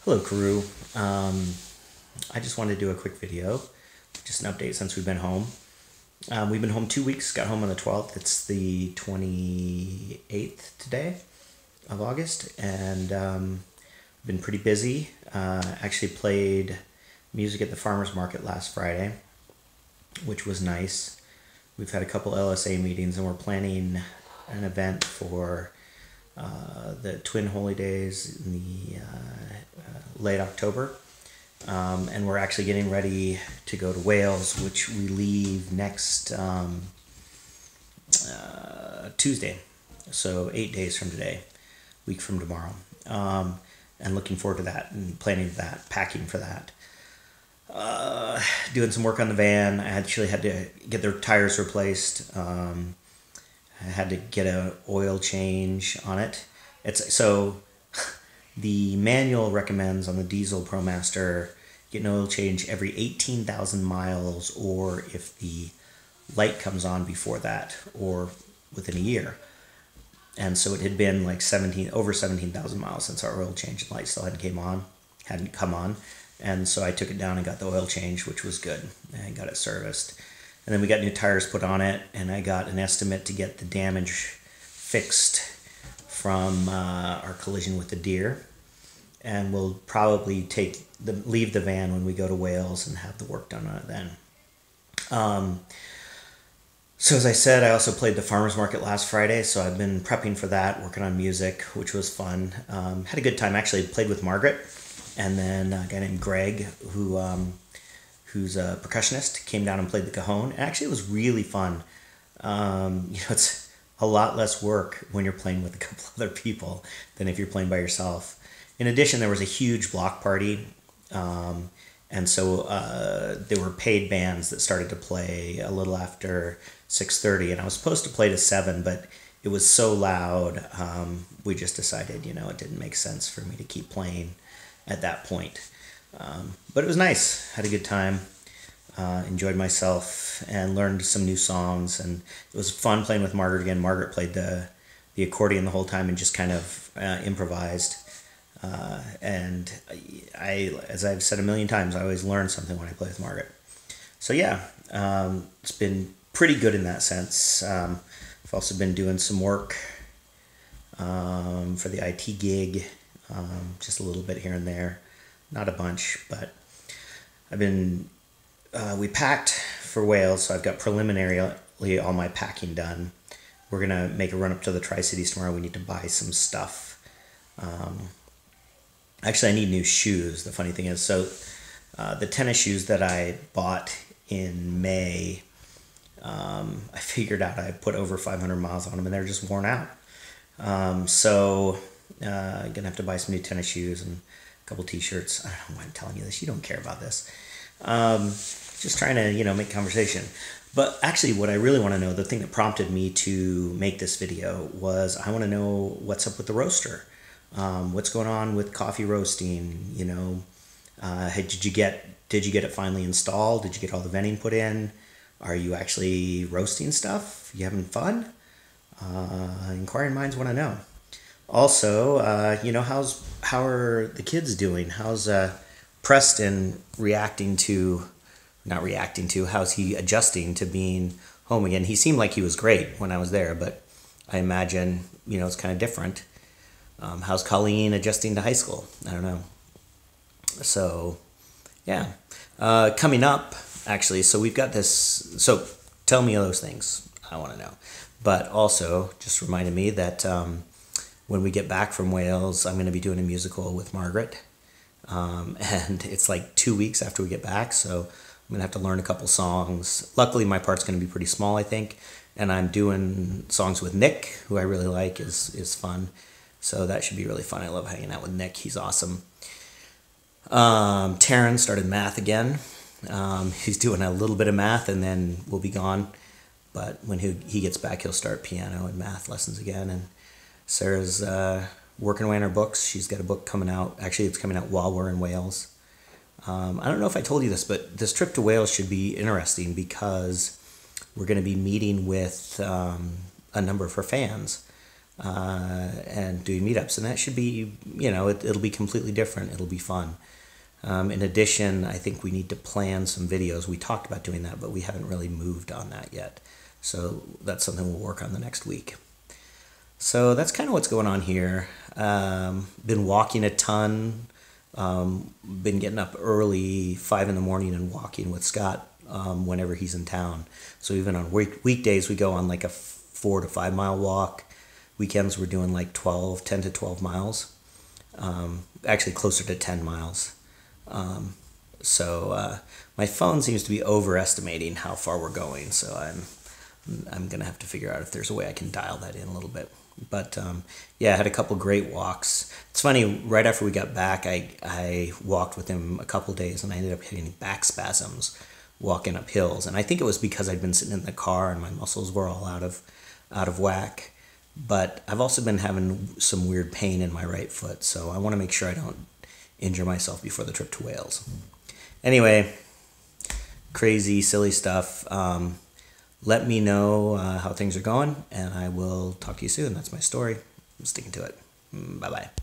Hello, crew. I just wanted to do a quick video, just an update since we've been home. We've been home 2 weeks, got home on the 12th. It's the 28th today of August, and been pretty busy. Actually played music at the farmer's market last Friday, which was nice. We've had a couple LSA meetings, and we're planning an event for the Twin Holy Days in the late October. And we're actually getting ready to go to Wales, which we leave next Tuesday. So 8 days from today, week from tomorrow. And looking forward to that and planning that, packing for that. Doing some work on the van. I actually had to get their tires replaced. I had to get an oil change on it. So the manual recommends on the diesel ProMaster get an oil change every 18,000 miles, or if the light comes on before that, or within a year. And so it had been like over 17,000 miles since our oil change, and light still hadn't come on. And so I took it down and got the oil change, which was good. I got it serviced. And then we got new tires put on it, and I got an estimate to get the damage fixed from our collision with the deer. And we'll probably leave the van when we go to Wales and have the work done on it then. So as I said, I also played the farmer's market last Friday, so I've been prepping for that, working on music, which was fun. Had a good time. Actually played with Margaret, and then a guy named Greg, who's a percussionist, came down and played the cajon. And actually, it was really fun. It's a lot less work when you're playing with a couple other people than if you're playing by yourself. In addition, there was a huge block party, and so there were paid bands that started to play a little after 6:30, and I was supposed to play to 7, but it was so loud, we just decided, it didn't make sense for me to keep playing at that point. But it was nice. Had a good time. Enjoyed myself and learned some new songs, and it was fun playing with Margaret again. Margaret played the accordion the whole time and just kind of improvised. And as I've said a million times, I always learn something when I play with Margaret. So yeah, it's been pretty good in that sense. I've also been doing some work for the IT gig, just a little bit here and there. Not a bunch, but we packed for Wales, so I've got preliminarily all my packing done. We're going to make a run up to the Tri-Cities tomorrow. We need to buy some stuff. Actually, I need new shoes. The funny thing is, so the tennis shoes that I bought in May, I figured out I put over 500 miles on them, and they're just worn out. So I'm going to have to buy some new tennis shoes and a couple t-shirts. I don't know why I'm telling you this. You don't care about this. Just trying to, make conversation. But actually, what I really want to know, the thing that prompted me to make this video was I want to know what's up with the roaster. What's going on with coffee roasting? Did you get it finally installed? Did you get all the venting put in? Are you actually roasting stuff? You having fun? Inquiring minds want to know. Also, how are the kids doing? How's Preston how's he adjusting to being home again? He seemed like he was great when I was there, but I imagine, it's kind of different. How's Colleen adjusting to high school? I don't know. So, yeah. Coming up, actually, so we've got this. So tell me those things. I want to know. But also, just reminded me that when we get back from Wales, I'm going to be doing a musical with Margaret. And it's like 2 weeks after we get back, so I'm going to have to learn a couple songs. Luckily, my part's going to be pretty small, I think. And I'm doing songs with Nick, who I really like, is fun. So that should be really fun. I love hanging out with Nick. He's awesome. Taryn started math again. He's doing a little bit of math, and then we'll be gone. But when he gets back, he'll start piano and math lessons again. And Sarah's working away on her books. She's got a book coming out. Actually, it's coming out while we're in Wales. I don't know if I told you this, but this trip to Wales should be interesting because we're going to be meeting with a number of her fans. and doing meetups, and that should be, it'll be completely different. It'll be fun. In addition, I think we need to plan some videos. We talked about doing that, but we haven't really moved on that yet. So that's something we'll work on the next week. So that's kind of what's going on here. Been walking a ton. Been getting up early, 5 in the morning, and walking with Scott whenever he's in town. So even on weekdays, we go on like a 4 to 5 mile walk. Weekends, we're doing like 10 to 12 miles. Actually, closer to 10 miles. So my phone seems to be overestimating how far we're going. So I'm gonna have to figure out if there's a way I can dial that in a little bit. But yeah, I had a couple great walks. It's funny, right after we got back, I walked with him a couple days, and I ended up hitting back spasms walking up hills. And I think it was because I'd been sitting in the car and my muscles were all out of whack. But I've also been having some weird pain in my right foot, so I want to make sure I don't injure myself before the trip to Wales. Anyway, crazy, silly stuff. Let me know how things are going, and I will talk to you soon. That's my story. I'm sticking to it. Bye-bye.